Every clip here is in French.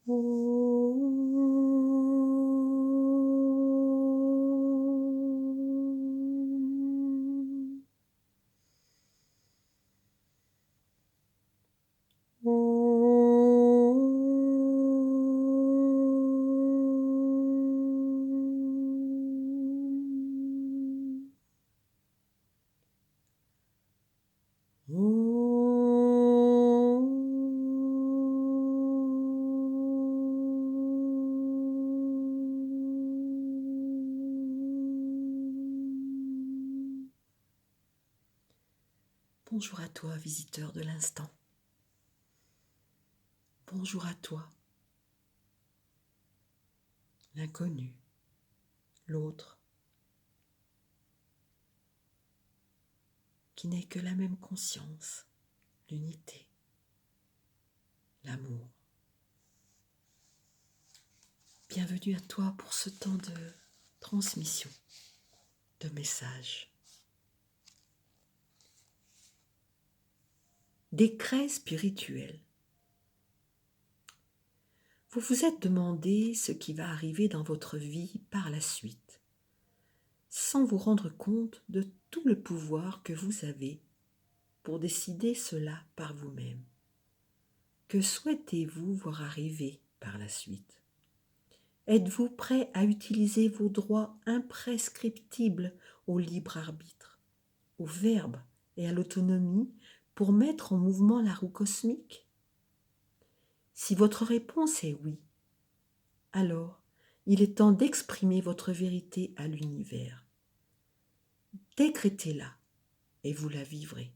Bonjour à toi, visiteur de l'instant. Bonjour à toi, l'inconnu, l'autre, qui n'est que la même conscience, l'unité, l'amour. Bienvenue à toi pour ce temps de transmission, de messages. Décret spirituel. Vous vous êtes demandé ce qui va arriver dans votre vie par la suite, sans vous rendre compte de tout le pouvoir que vous avez pour décider cela par vous-même. Que souhaitez-vous voir arriver par la suite ? Êtes-vous prêt à utiliser vos droits imprescriptibles au libre arbitre, au verbe et à l'autonomie pour mettre en mouvement la roue cosmique ? Si votre réponse est oui, alors il est temps d'exprimer votre vérité à l'univers. Décrétez-la et vous la vivrez.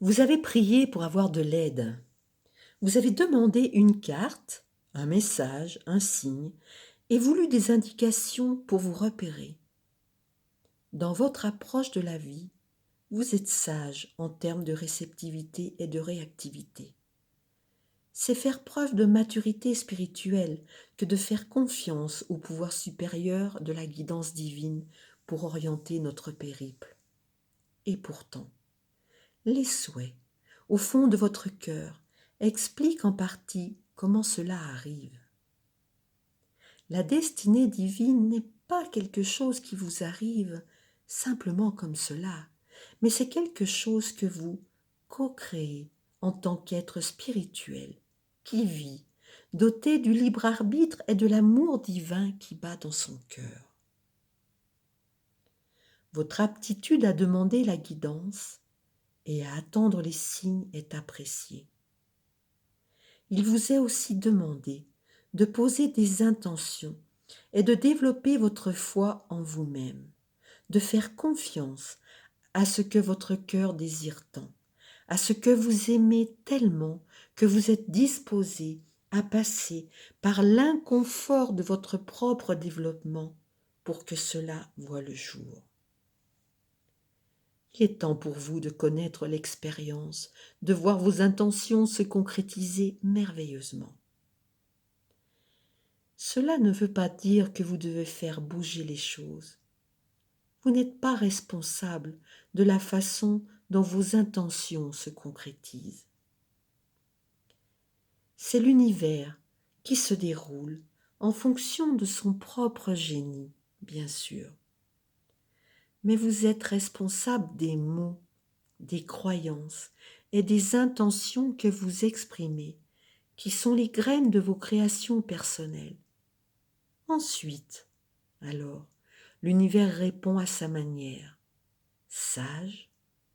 Vous avez prié pour avoir de l'aide. Vous avez demandé une carte, un message, un signe, et voulu des indications pour vous repérer. Dans votre approche de la vie, vous êtes sage en termes de réceptivité et de réactivité. C'est faire preuve de maturité spirituelle que de faire confiance au pouvoir supérieur de la guidance divine pour orienter notre périple. Et pourtant, les souhaits, au fond de votre cœur, expliquent en partie comment cela arrive. La destinée divine n'est pas quelque chose qui vous arrive simplement comme cela, mais c'est quelque chose que vous co-créez en tant qu'être spirituel, qui vit, doté du libre arbitre et de l'amour divin qui bat dans son cœur. Votre aptitude à demander la guidance et à attendre les signes est appréciée. Il vous est aussi demandé de poser des intentions et de développer votre foi en vous-même, de faire confiance à ce que votre cœur désire tant, à ce que vous aimez tellement que vous êtes disposé à passer par l'inconfort de votre propre développement pour que cela voie le jour. Il est temps pour vous de connaître l'expérience, de voir vos intentions se concrétiser merveilleusement. Cela ne veut pas dire que vous devez faire bouger les choses. Vous n'êtes pas responsable de la façon dont vos intentions se concrétisent. C'est l'univers qui se déroule en fonction de son propre génie, bien sûr. Mais vous êtes responsable des mots, des croyances et des intentions que vous exprimez, qui sont les graines de vos créations personnelles. Ensuite, alors, l'univers répond à sa manière, sage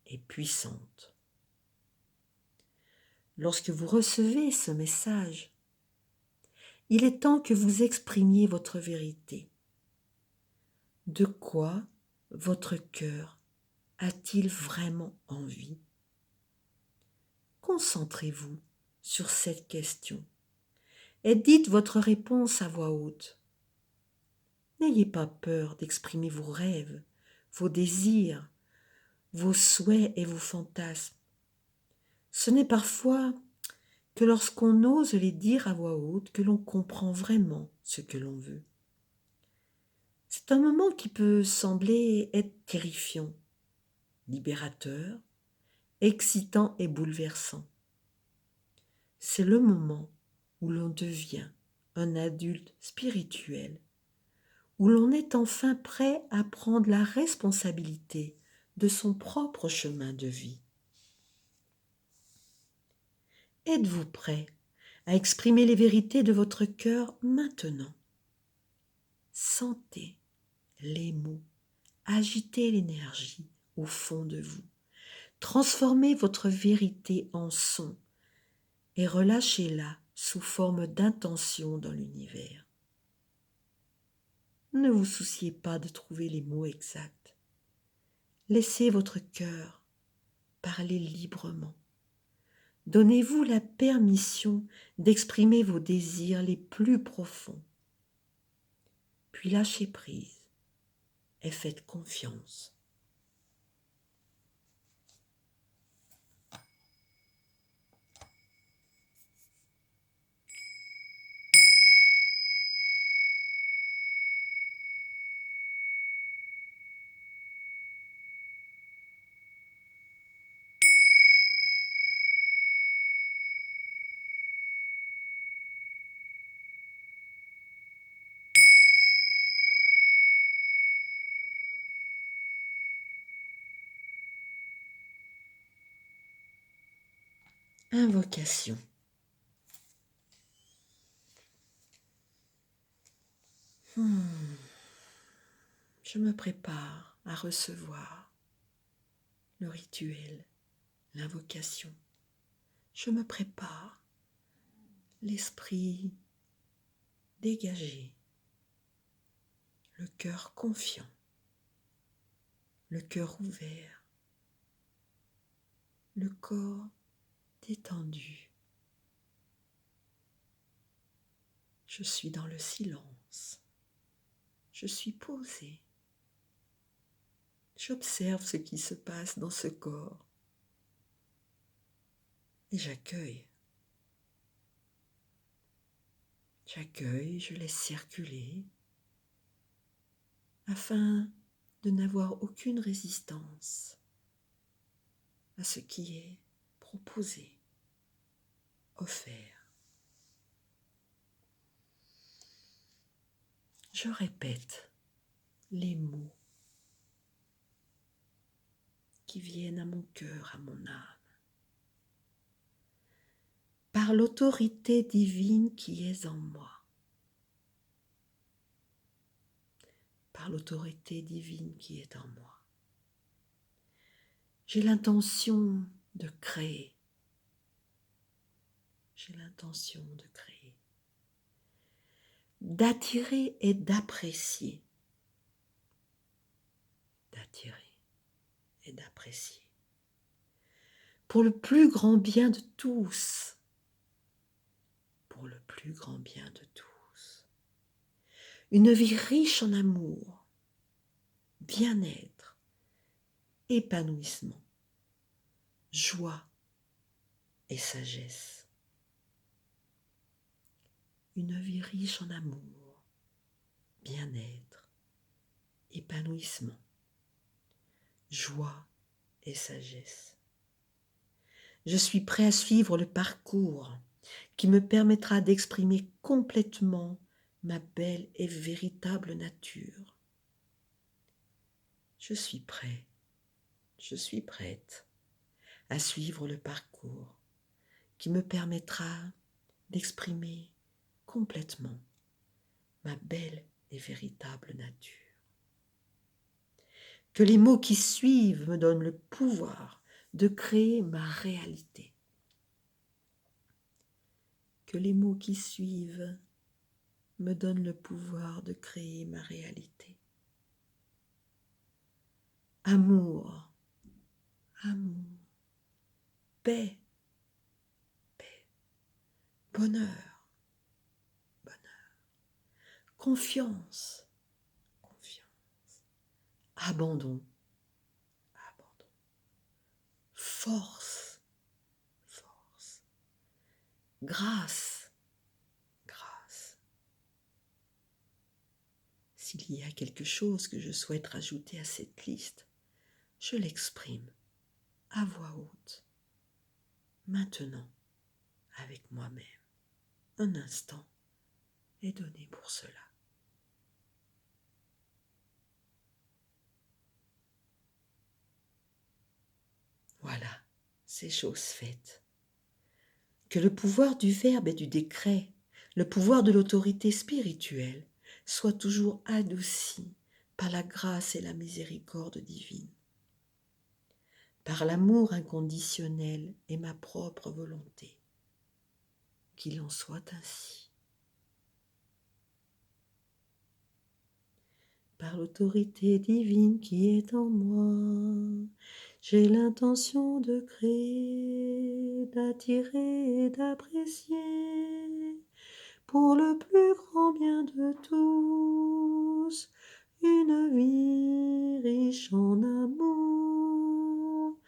et puissante. Lorsque vous recevez ce message, il est temps que vous exprimiez votre vérité. De quoi votre cœur a-t-il vraiment envie ? Concentrez-vous sur cette question et dites votre réponse à voix haute. N'ayez pas peur d'exprimer vos rêves, vos désirs, vos souhaits et vos fantasmes. Ce n'est parfois que lorsqu'on ose les dire à voix haute que l'on comprend vraiment ce que l'on veut. C'est un moment qui peut sembler être terrifiant, libérateur, excitant et bouleversant. C'est le moment où l'on devient un adulte spirituel, où l'on est enfin prêt à prendre la responsabilité de son propre chemin de vie. Êtes-vous prêt à exprimer les vérités de votre cœur maintenant? Sentez les mots, agitez l'énergie au fond de vous, transformez votre vérité en son et relâchez-la sous forme d'intention dans l'univers. Ne vous souciez pas de trouver les mots exacts. Laissez votre cœur parler librement. Donnez-vous la permission d'exprimer vos désirs les plus profonds. Puis lâchez prise et faites confiance. Invocation. Je me prépare à recevoir le rituel, l'invocation. Je me prépare, l'esprit dégagé, le cœur confiant, le cœur ouvert, le corps détendu. Je suis dans le silence. Je suis posée. J'observe ce qui se passe dans ce corps et j'accueille. J'accueille, je laisse circuler afin de n'avoir aucune résistance à ce qui est proposé, offert. Je répète les mots qui viennent à mon cœur, à mon âme. Par l'autorité divine qui est en moi. Par l'autorité divine qui est en moi. J'ai l'intention de créer. J'ai l'intention de créer. D'attirer et d'apprécier. D'attirer et d'apprécier. Pour le plus grand bien de tous. Pour le plus grand bien de tous. Une vie riche en amour, bien-être, épanouissement, joie et sagesse. Une vie riche en amour, bien-être, épanouissement, joie et sagesse. Je suis prêt à suivre le parcours qui me permettra d'exprimer complètement ma belle et véritable nature. Je suis prêt, je suis prête à suivre le parcours qui me permettra d'exprimer complètement ma belle et véritable nature. Que les mots qui suivent me donnent le pouvoir de créer ma réalité. Que les mots qui suivent me donnent le pouvoir de créer ma réalité. Amour, amour, paix, paix, bonheur, bonheur, confiance, confiance, abandon, abandon, force, force, grâce, grâce. S'il y a quelque chose que je souhaite rajouter à cette liste, je l'exprime à voix haute, maintenant, avec moi-même. Un instant est donné pour cela. Voilà, c'est chose faite. Que le pouvoir du verbe et du décret, le pouvoir de l'autorité spirituelle, soit toujours adouci par la grâce et la miséricorde divine, par l'amour inconditionnel et ma propre volonté. Qu'il en soit ainsi. Par l'autorité divine qui est en moi, j'ai l'intention de créer, d'attirer et d'apprécier, pour le plus grand bien de tous, une vie riche en amour,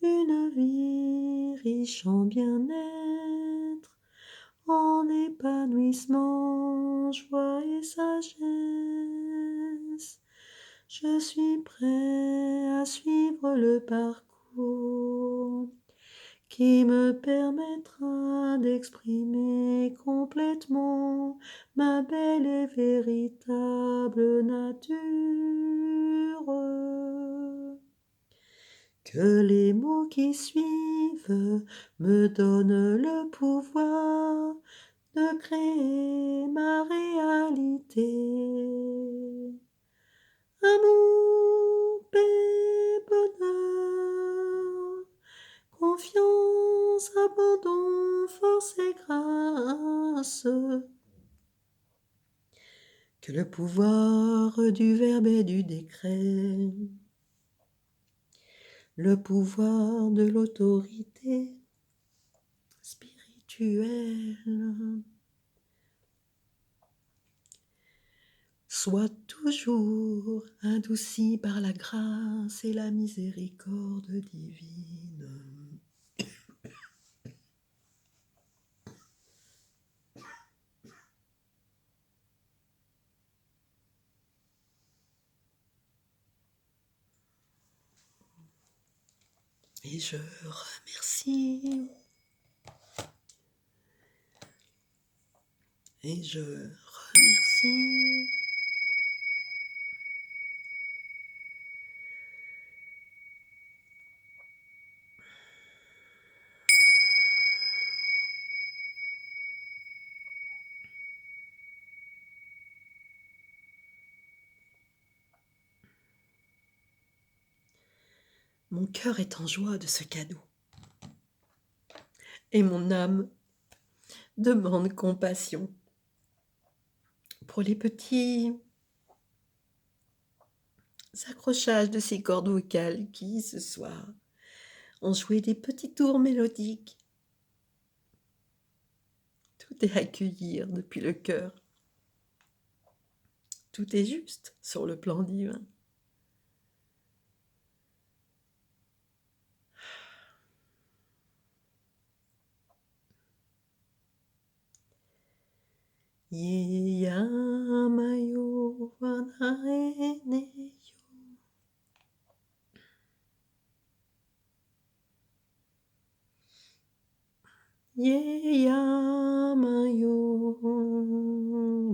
une vie riche en bien-être, en épanouissement, joie et sagesse. Je suis prêt à suivre le parcours qui me permettra d'exprimer complètement ma belle et véritable nature. Que les mots qui suivent me donnent le pouvoir de créer ma réalité. Amour, paix, bonheur, confiance, abandon, force et grâce. Que le pouvoir du verbe et du décret, le pouvoir de l'autorité spirituelle soit toujours adouci par la grâce et la miséricorde divine. Et je remercie. Et je remercie. Mon cœur est en joie de ce cadeau. Et mon âme demande compassion pour les petits accrochages de ces cordes vocales qui, ce soir, ont joué des petits tours mélodiques. Tout est à accueillir depuis le cœur. Tout est juste sur le plan divin. Yeyamayo wanaeneyo. Yeyamayo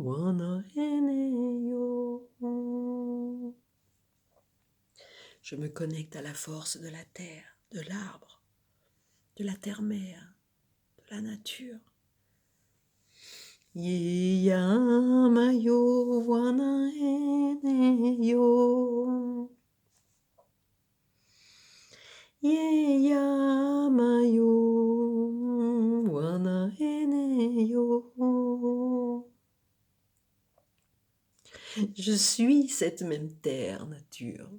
wanaeneyo. Je me connecte à la force de la terre, de l'arbre, de la terre-mère, de la nature. Yeyamayo wanaeneyo. Yeyamayo wanaeneyo. Je suis cette même terre, nature.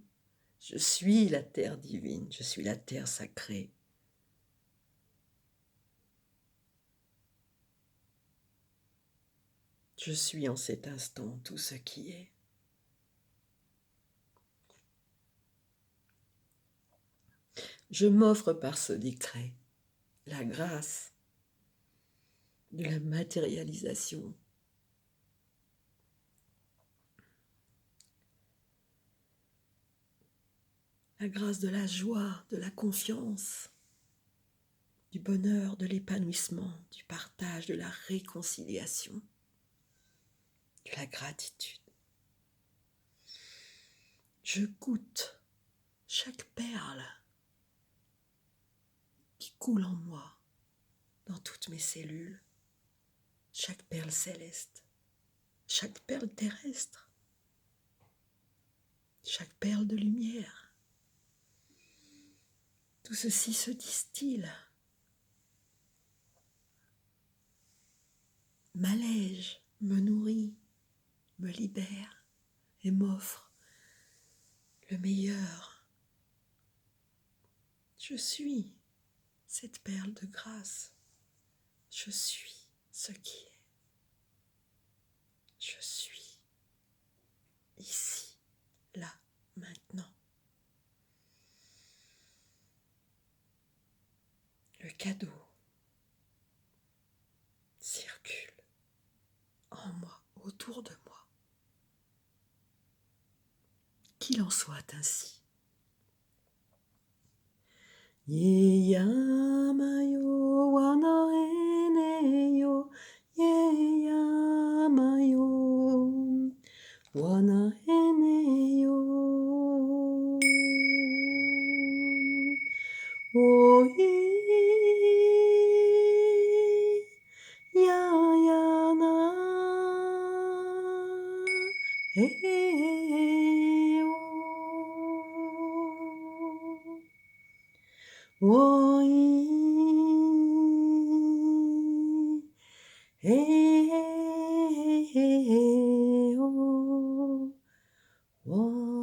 Je suis la terre divine, je suis la terre sacrée. Je suis en cet instant tout ce qui est. Je m'offre par ce décret la grâce de la matérialisation. La grâce de la joie, de la confiance, du bonheur, de l'épanouissement, du partage, de la réconciliation, de la gratitude. Je goûte chaque perle qui coule en moi, dans toutes mes cellules, chaque perle céleste, chaque perle terrestre, chaque perle de lumière. Tout ceci se distille, m'allège, me nourrit, me libère et m'offre le meilleur. Je suis cette perle de grâce. Je suis ce qui est. Je suis ici, là, maintenant. Le cadeau circule en moi, autour de moi. Qu'il en soit ainsi. Yeyamayo wanaeneyo, yeyamayo wanaeneyo. Oi, yayana, heyo. Oi, heyo. Oi.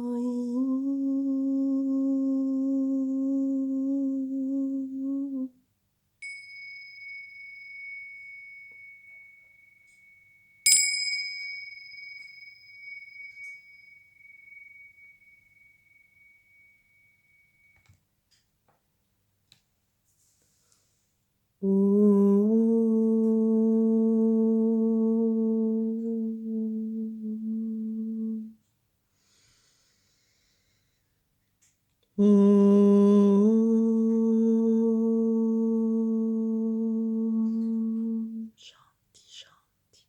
Shanti, shanti.